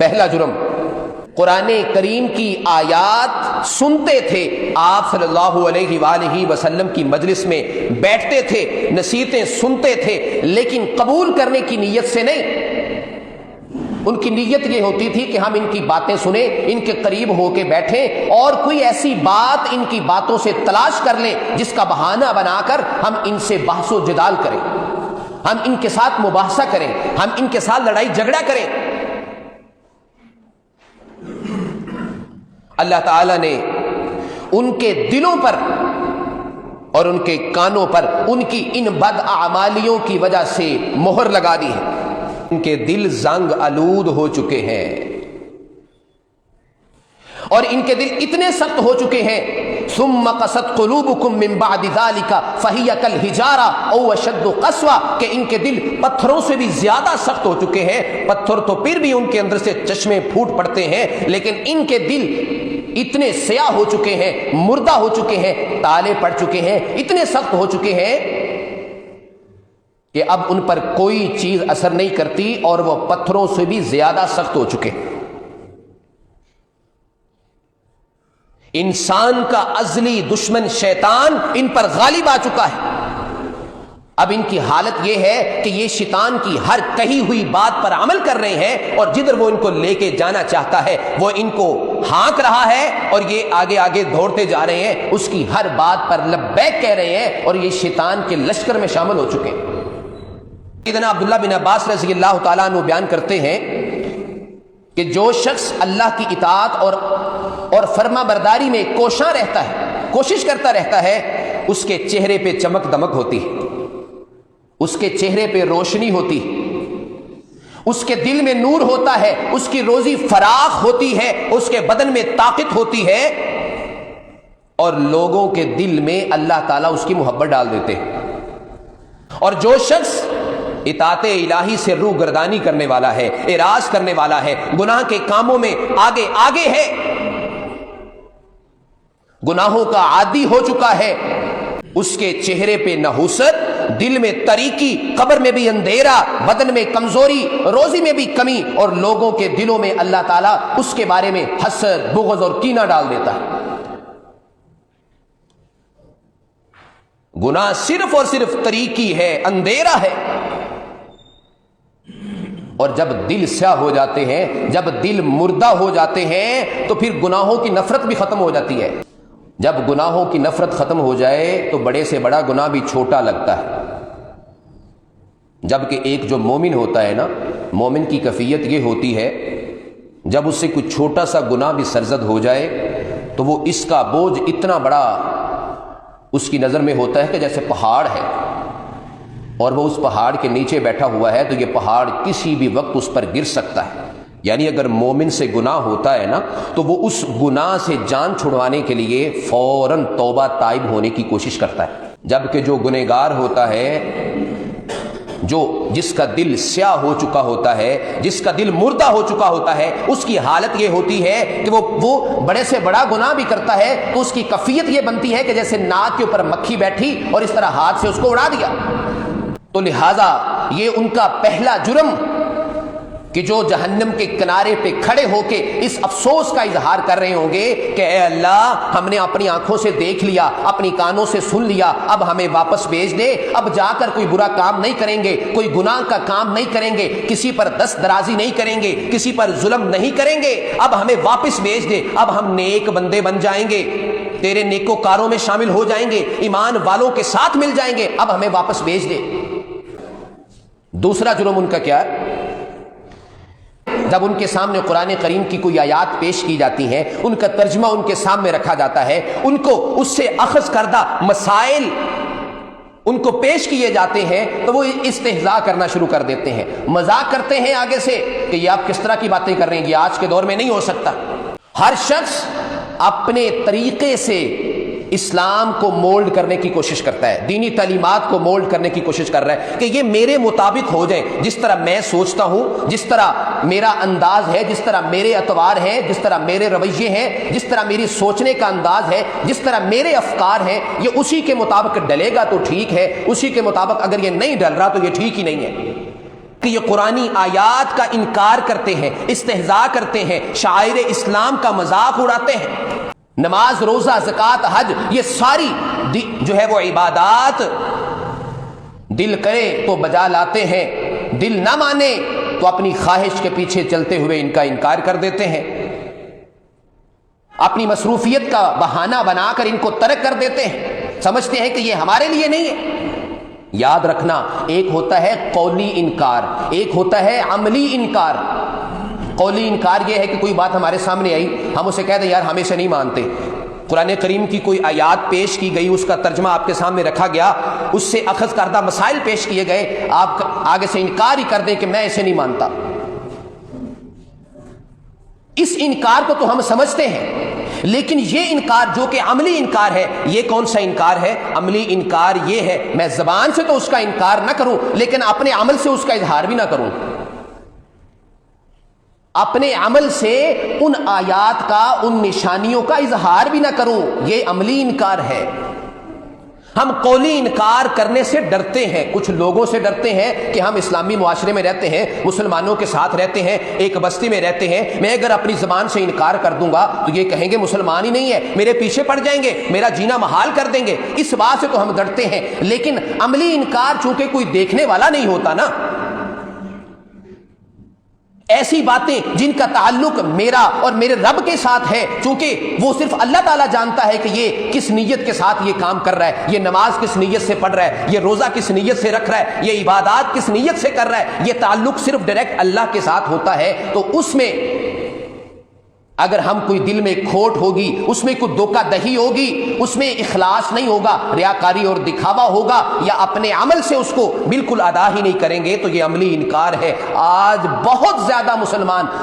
پہلا جرم، قرآن کریم کی آیات سنتے تھے، آپ صلی اللہ علیہ وآلہ وسلم کی مجلس میں بیٹھتے تھے، نصیحتیں سنتے تھے، لیکن قبول کرنے کی نیت سے نہیں۔ ان کی نیت یہ ہوتی تھی کہ ہم ان کی باتیں سنیں، ان کے قریب ہو کے بیٹھیں اور کوئی ایسی بات ان کی باتوں سے تلاش کر لیں جس کا بہانہ بنا کر ہم ان سے بحث و جدال کریں، ہم ان کے ساتھ مباحثہ کریں، ہم ان کے ساتھ لڑائی جھگڑا کریں۔ اللہ تعالیٰ نے ان کے دلوں پر اور ان کے کانوں پر ان کی ان بد اعمالیوں کی وجہ سے مہر لگا دی ہے۔ ان کے دل زنگ آلود ہو چکے ہیں اور ان کے دل اتنے سخت ہو چکے ہیں، ثم قست قلوبکم من بعد ذلک فہی کالحجارہ او اشد قسوہ، کہ ان کے دل پتھروں سے بھی زیادہ سخت ہو چکے ہیں۔ پتھر تو پھر بھی ان کے اندر سے چشمے پھوٹ پڑتے ہیں، لیکن ان کے دل اتنے سیاہ ہو چکے ہیں، مردہ ہو چکے ہیں، تالے پڑ چکے ہیں، اتنے سخت ہو چکے ہیں کہ اب ان پر کوئی چیز اثر نہیں کرتی اور وہ پتھروں سے بھی زیادہ سخت ہو چکے۔ انسان کا ازلی دشمن شیطان ان پر غالب آ چکا ہے۔ اب ان کی حالت یہ ہے کہ یہ شیطان کی ہر کہی ہوئی بات پر عمل کر رہے ہیں، اور جدھر وہ ان کو لے کے جانا چاہتا ہے وہ ان کو ہانک رہا ہے، اور یہ آگے آگے دوڑتے جا رہے ہیں، اس کی ہر بات پر لبیک کہہ رہے ہیں، اور یہ شیطان کے لشکر میں شامل ہو چکے ہیں۔ سیدنا عبداللہ بن عباس رضی اللہ تعالیٰ عنہ بیان کرتے ہیں کہ جو شخص اللہ کی اطاعت اور فرما برداری میں کوشاں رہتا ہے، کوشش کرتا رہتا ہے، اس کے چہرے پہ چمک دمک ہوتی ہے، اس کے چہرے پہ روشنی ہوتی ہے، اس کے دل میں نور ہوتا ہے، اس کی روزی فراخ ہوتی ہے، اس کے بدن میں طاقت ہوتی ہے، اور لوگوں کے دل میں اللہ تعالیٰ اس کی محبت ڈال دیتے ہیں۔ اور جو شخص اطاعت الہی سے روح گردانی کرنے والا ہے، اعراض کرنے والا ہے، گناہ کے کاموں میں آگے آگے ہے، گناہوں کا عادی ہو چکا ہے، اس کے چہرے پہ نحوست، دل میں تاریکی، قبر میں بھی اندھیرا، بدن میں کمزوری، روزی میں بھی کمی، اور لوگوں کے دلوں میں اللہ تعالیٰ اس کے بارے میں حسد، بغض اور کینہ ڈال دیتا ہے۔ گناہ صرف اور صرف تاریکی ہے، اندھیرا ہے، اور جب دل سیاہ ہو جاتے ہیں، جب دل مردہ ہو جاتے ہیں، تو پھر گناہوں کی نفرت بھی ختم ہو جاتی ہے۔ جب گناہوں کی نفرت ختم ہو جائے تو بڑے سے بڑا گناہ بھی چھوٹا لگتا ہے۔ جبکہ ایک جو مومن ہوتا ہے نا، مومن کی کیفیت یہ ہوتی ہے، جب اس سے کچھ چھوٹا سا گناہ بھی سرزد ہو جائے تو وہ اس کا بوجھ اتنا بڑا اس کی نظر میں ہوتا ہے کہ جیسے پہاڑ ہے، اور وہ اس پہاڑ کے نیچے بیٹھا ہوا ہے تو یہ پہاڑ کسی بھی وقت اس پر گر سکتا ہے۔ یعنی اگر مومن سے گناہ ہوتا ہے نا تو وہ اس گناہ سے جان چھڑوانے کے لیے فوراً توبہ تائب ہونے کی کوشش کرتا ہے، جبکہ جو گنہگار ہوتا ہے، جس کا دل سیاہ ہو چکا ہوتا ہے، جس کا دل مردہ ہو چکا ہوتا ہے، اس کی حالت یہ ہوتی ہے کہ وہ بڑے سے بڑا گناہ بھی کرتا ہے تو اس کی کیفیت یہ بنتی ہے کہ جیسے ناک کے اوپر مکھی بیٹھی اور اس طرح ہاتھ سے اس کو اڑا دیا۔ تو لہذا یہ ان کا پہلا جرم کہ جو جہنم کے کنارے پہ کھڑے ہو کے اس افسوس کا اظہار کر رہے ہوں گے کہ اے اللہ، ہم نے اپنی آنکھوں سے دیکھ لیا، اپنی کانوں سے سن لیا، اب ہمیں واپس بھیج دے، اب جا کر کوئی برا کام نہیں کریں گے، کوئی گناہ کا کام نہیں کریں گے، کسی پر دست درازی نہیں کریں گے، کسی پر ظلم نہیں کریں گے، اب ہمیں واپس بھیج دے، اب ہم نیک بندے بن جائیں گے، تیرے نیکوکاروں میں شامل ہو جائیں گے، ایمان والوں کے ساتھ مل جائیں گے، اب ہمیں واپس بھیج دے۔ دوسرا جرم ان کا کیا ہے؟ جب ان کے سامنے قرآن کریم کی کوئی آیات پیش کی جاتی ہیں، ان کا ترجمہ ان کے سامنے رکھا جاتا ہے، ان کو اس سے اخذ کردہ مسائل ان کو پیش کیے جاتے ہیں تو وہ استہزاء کرنا شروع کر دیتے ہیں، مذاق کرتے ہیں آگے سے کہ یہ آپ کس طرح کی باتیں کر رہے ہیں، یہ آج کے دور میں نہیں ہو سکتا۔ ہر شخص اپنے طریقے سے اسلام کو مولڈ کرنے کی کوشش کرتا ہے، دینی تعلیمات کو مولڈ کرنے کی کوشش کر رہا ہے کہ یہ میرے مطابق ہو جائیں، جس طرح میں سوچتا ہوں، جس طرح میرا انداز ہے، جس طرح میرے اطوار ہیں، جس طرح میرے رویے ہیں، جس طرح میری سوچنے کا انداز ہے، جس طرح میرے افکار ہیں، یہ اسی کے مطابق ڈلے گا تو ٹھیک ہے، اسی کے مطابق اگر یہ نہیں ڈل رہا تو یہ ٹھیک ہی نہیں ہے۔ کہ یہ قرآنی آیات کا انکار کرتے ہیں، استہزاء کرتے ہیں، شعائر اسلام کا مذاق اڑاتے ہیں۔ نماز، روزہ، زکوٰۃ، حج، یہ ساری جو ہے وہ عبادات دل کرے تو بجا لاتے ہیں، دل نہ مانے تو اپنی خواہش کے پیچھے چلتے ہوئے ان کا انکار کر دیتے ہیں، اپنی مصروفیت کا بہانہ بنا کر ان کو ترک کر دیتے ہیں، سمجھتے ہیں کہ یہ ہمارے لیے نہیں ہے۔ یاد رکھنا، ایک ہوتا ہے قولی انکار، ایک ہوتا ہے عملی انکار۔ قولی انکار یہ ہے کہ کوئی بات ہمارے سامنے آئی، ہم اسے کہہ دیں یار ہم اسے نہیں مانتے۔ قرآن کریم کی کوئی آیات پیش کی گئی، اس کا ترجمہ آپ کے سامنے رکھا گیا، اس سے اخذ کردہ مسائل پیش کیے گئے، آپ آگے سے انکار ہی کر دیں کہ میں اسے نہیں مانتا۔ اس انکار کو تو ہم سمجھتے ہیں، لیکن یہ انکار جو کہ عملی انکار ہے، یہ کون سا انکار ہے؟ عملی انکار یہ ہے میں زبان سے تو اس کا انکار نہ کروں، لیکن اپنے عمل سے اس کا اظہار بھی نہ کروں، اپنے عمل سے ان آیات کا، ان نشانیوں کا اظہار بھی نہ کروں، یہ عملی انکار ہے۔ ہم قولی انکار کرنے سے ڈرتے ہیں، کچھ لوگوں سے ڈرتے ہیں کہ ہم اسلامی معاشرے میں رہتے ہیں، مسلمانوں کے ساتھ رہتے ہیں، ایک بستی میں رہتے ہیں، میں اگر اپنی زبان سے انکار کر دوں گا تو یہ کہیں گے مسلمان ہی نہیں ہے، میرے پیچھے پڑ جائیں گے، میرا جینا محال کر دیں گے، اس بات سے تو ہم ڈرتے ہیں۔ لیکن عملی انکار چونکہ کوئی دیکھنے والا نہیں ہوتا نا، ایسی باتیں جن کا تعلق میرا اور میرے رب کے ساتھ ہے، چونکہ وہ صرف اللہ تعالیٰ جانتا ہے کہ یہ کس نیت کے ساتھ یہ کام کر رہا ہے، یہ نماز کس نیت سے پڑھ رہا ہے، یہ روزہ کس نیت سے رکھ رہا ہے، یہ عبادات کس نیت سے کر رہا ہے، یہ تعلق صرف ڈائریکٹ اللہ کے ساتھ ہوتا ہے۔ تو اس میں اگر ہم کوئی دل میں کھوٹ ہوگی، اس میں کوئی دھوکہ دہی ہوگی، اس میں اخلاص نہیں ہوگا، ریاکاری اور دکھاوا ہوگا، یا اپنے عمل سے اس کو بالکل ادا ہی نہیں کریں گے، تو یہ عملی انکار ہے۔ آج بہت زیادہ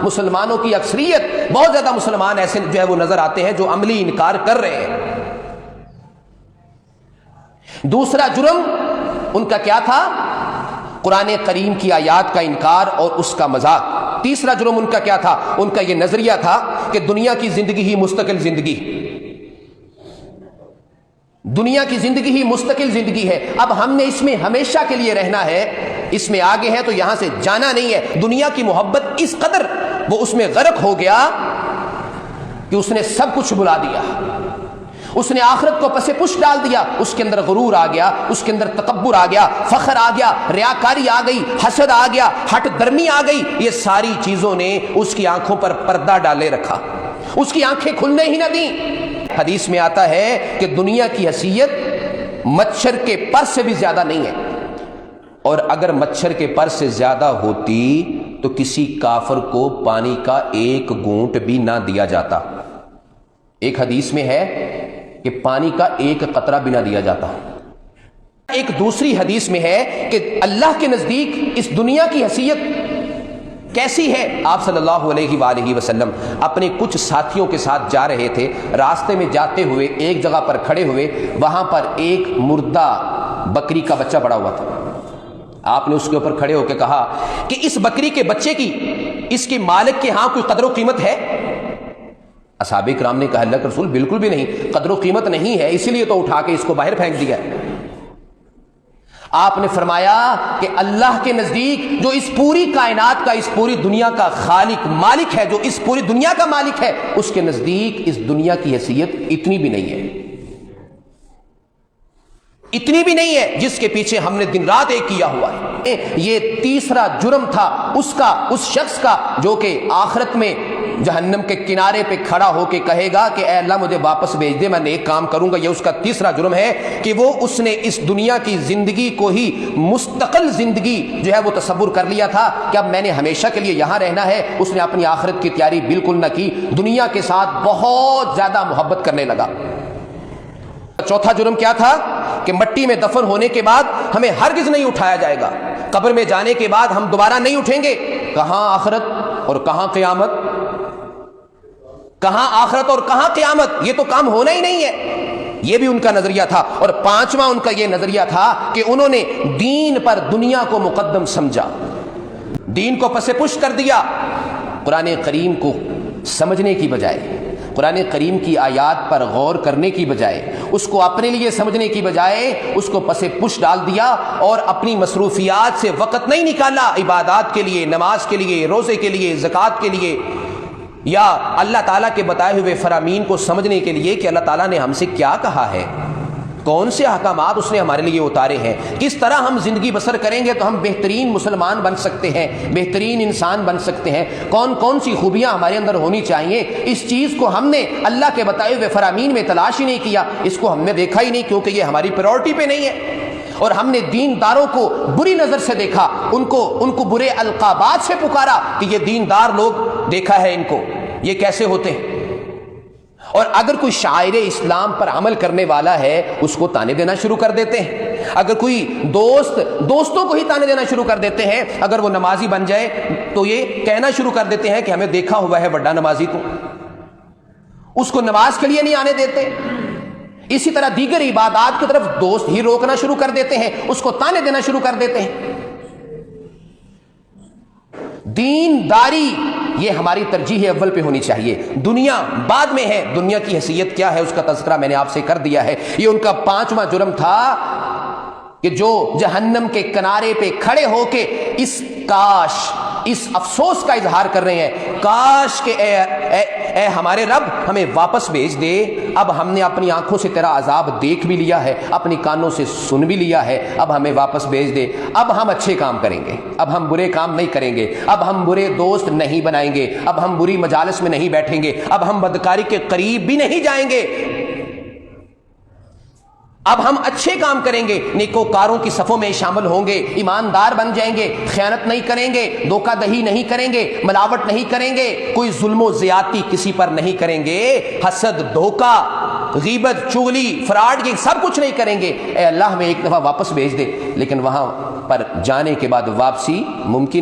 مسلمانوں کی اکثریت، بہت زیادہ مسلمان ایسے جو ہے وہ نظر آتے ہیں جو عملی انکار کر رہے ہیں۔ دوسرا جرم ان کا کیا تھا؟ قرآن کریم کی آیات کا انکار اور اس کا مذاق۔ تیسرا جرم ان کا کیا تھا؟ ان کا یہ نظریہ تھا کہ دنیا کی زندگی ہی مستقل زندگی، دنیا کی زندگی ہی مستقل زندگی ہے، اب ہم نے اس میں ہمیشہ کے لیے رہنا ہے، اس میں آگے ہے تو یہاں سے جانا نہیں ہے۔ دنیا کی محبت اس قدر وہ اس میں غرق ہو گیا کہ اس نے سب کچھ بلا دیا، اس نے آخرت کو پس پش ڈال دیا، اس کے اندر غرور آ گیا، اس کے اندر تکبر آ گیا، فخر آ گیا، ریاکاری آ گئی، حسد آ گیا، ہٹ درمی آ گئی، یہ ساری چیزوں نے اس کی آنکھوں پر پردہ ڈالے رکھا، اس کی آنکھیں کھلنے ہی نہ دیں۔ حدیث میں آتا ہے کہ دنیا کی حیثیت مچھر کے پر سے بھی زیادہ نہیں ہے، اور اگر مچھر کے پر سے زیادہ ہوتی تو کسی کافر کو پانی کا ایک گھونٹ بھی نہ دیا جاتا۔ ایک حدیث میں ہے کہ پانی کا ایک قطرہ بھی نہ دیا جاتا۔ ایک دوسری حدیث میں ہے کہ اللہ کے نزدیک اس دنیا کی حیثیت کیسی ہے؟ آپ صلی اللہ علیہ وآلہ وسلم اپنے کچھ ساتھیوں کے ساتھ جا رہے تھے، راستے میں جاتے ہوئے ایک جگہ پر کھڑے ہوئے، وہاں پر ایک مردہ بکری کا بچہ پڑا ہوا تھا۔ آپ نے اس کے اوپر کھڑے ہو کے کہا کہ اس بکری کے بچے کی، اس کے مالک کے ہاں کوئی قدر و قیمت ہے؟ اصحاب کرام نے کہا اللہ کے رسول بالکل بھی نہیں، قدر و قیمت نہیں ہے، اسی لیے تو اٹھا کے اس کو باہر پھینک دیا۔ آپ نے فرمایا کہ اللہ کے نزدیک جو اس پوری کائنات کا، اس پوری دنیا کا خالق مالک ہے، جو اس پوری دنیا کا مالک ہے، اس کے نزدیک اس دنیا کی حیثیت اتنی بھی نہیں ہے، اتنی بھی نہیں ہے جس کے پیچھے ہم نے دن رات ایک کیا ہوا ہے۔ یہ تیسرا جرم تھا اس شخص کا جو کہ آخرت میں جہنم کے کنارے پہ کھڑا ہو کے کہے گا کہ اے اللہ مجھے واپس بھیج دے، میں نیک کام کروں گا۔ یہ اس کا تیسرا جرم ہے کہ اس نے اس دنیا کی زندگی کو ہی مستقل زندگی جو ہے وہ تصور کر لیا تھا کہ اب میں نے ہمیشہ کے لیے یہاں رہنا ہے۔ اس نے اپنی آخرت کی تیاری بالکل نہ کی، دنیا کے ساتھ بہت زیادہ محبت کرنے لگا۔ چوتھا جرم کیا تھا کہ مٹی میں دفن ہونے کے بعد ہمیں ہرگز نہیں اٹھایا جائے گا، قبر میں جانے کے بعد ہم دوبارہ نہیں اٹھیں گے۔ کہاں آخرت اور کہاں قیامت، کہاں آخرت اور کہاں قیامت، یہ تو کام ہونا ہی نہیں ہے۔ یہ بھی ان کا نظریہ تھا۔ اور پانچواں ان کا یہ نظریہ تھا کہ انہوں نے دین پر دنیا کو مقدم سمجھا، دین کو پس پش کر دیا، قرآن کریم کو سمجھنے کی بجائے، قرآن کریم کی آیات پر غور کرنے کی بجائے، اس کو اپنے لیے سمجھنے کی بجائے اس کو پس پش ڈال دیا اور اپنی مصروفیات سے وقت نہیں نکالا عبادات کے لیے، نماز کے لیے، روزے کے لیے، زکوٰۃ کے لیے، یا اللہ تعالیٰ کے بتائے ہوئے فرامین کو سمجھنے کے لیے کہ اللہ تعالیٰ نے ہم سے کیا کہا ہے، کون سے احکامات اس نے ہمارے لیے اتارے ہیں، کس طرح ہم زندگی بسر کریں گے تو ہم بہترین مسلمان بن سکتے ہیں، بہترین انسان بن سکتے ہیں، کون کون سی خوبیاں ہمارے اندر ہونی چاہیے، اس چیز کو ہم نے اللہ کے بتائے ہوئے فرامین میں تلاش ہی نہیں کیا، اس کو ہم نے دیکھا ہی نہیں، کیونکہ یہ ہماری پریورٹی پہ نہیں ہے۔ اور ہم نے دینداروں کو بری نظر سے دیکھا، ان کو برے القابات سے پکارا کہ یہ دیندار لوگ، دیکھا ہے ان کو یہ کیسے ہوتے ہیں۔ اور اگر کوئی شاعر اسلام پر عمل کرنے والا ہے اس کو تانے دینا شروع کر دیتے ہیں، اگر کوئی دوستوں کو ہی تانے دینا شروع کر دیتے ہیں، اگر وہ نمازی بن جائے تو یہ کہنا شروع کر دیتے ہیں کہ ہمیں دیکھا ہوا ہے بڑا نمازی، تو اس کو نماز کے لیے نہیں آنے دیتے۔ اسی طرح دیگر عبادات کی طرف دوست ہی روکنا شروع کر دیتے ہیں، اس کو تانے دینا شروع کر دیتے ہیں۔ دینداری یہ ہماری ترجیح اول پہ ہونی چاہیے، دنیا بعد میں ہے۔ دنیا کی حیثیت کیا ہے اس کا تذکرہ میں نے آپ سے کر دیا ہے۔ یہ ان کا 5واں جرم تھا کہ جو جہنم کے کنارے پہ کھڑے ہو کے اس افسوس کا اظہار کر رہے ہیں، کاش کہ اے ہمارے رب ہمیں واپس بھیج دے، اب ہم نے اپنی آنکھوں سے تیرا عذاب دیکھ بھی لیا ہے، اپنی کانوں سے سن بھی لیا ہے، اب ہمیں واپس بھیج دے، اب ہم اچھے کام کریں گے، اب ہم برے کام نہیں کریں گے، اب ہم برے دوست نہیں بنائیں گے، اب ہم بری مجالس میں نہیں بیٹھیں گے، اب ہم بدکاری کے قریب بھی نہیں جائیں گے، اب ہم اچھے کام کریں گے، نیکوکاروں کی صفوں میں شامل ہوں گے، ایماندار بن جائیں گے، خیانت نہیں کریں گے، دھوکہ دہی نہیں کریں گے، ملاوٹ نہیں کریں گے، کوئی ظلم و زیادتی کسی پر نہیں کریں گے، حسد، دھوکہ، غیبت، چغلی، فراڈ، یہ سب کچھ نہیں کریں گے۔ اے اللہ ہمیں ایک دفعہ واپس بھیج دے، لیکن وہاں پر جانے کے بعد واپسی ممکن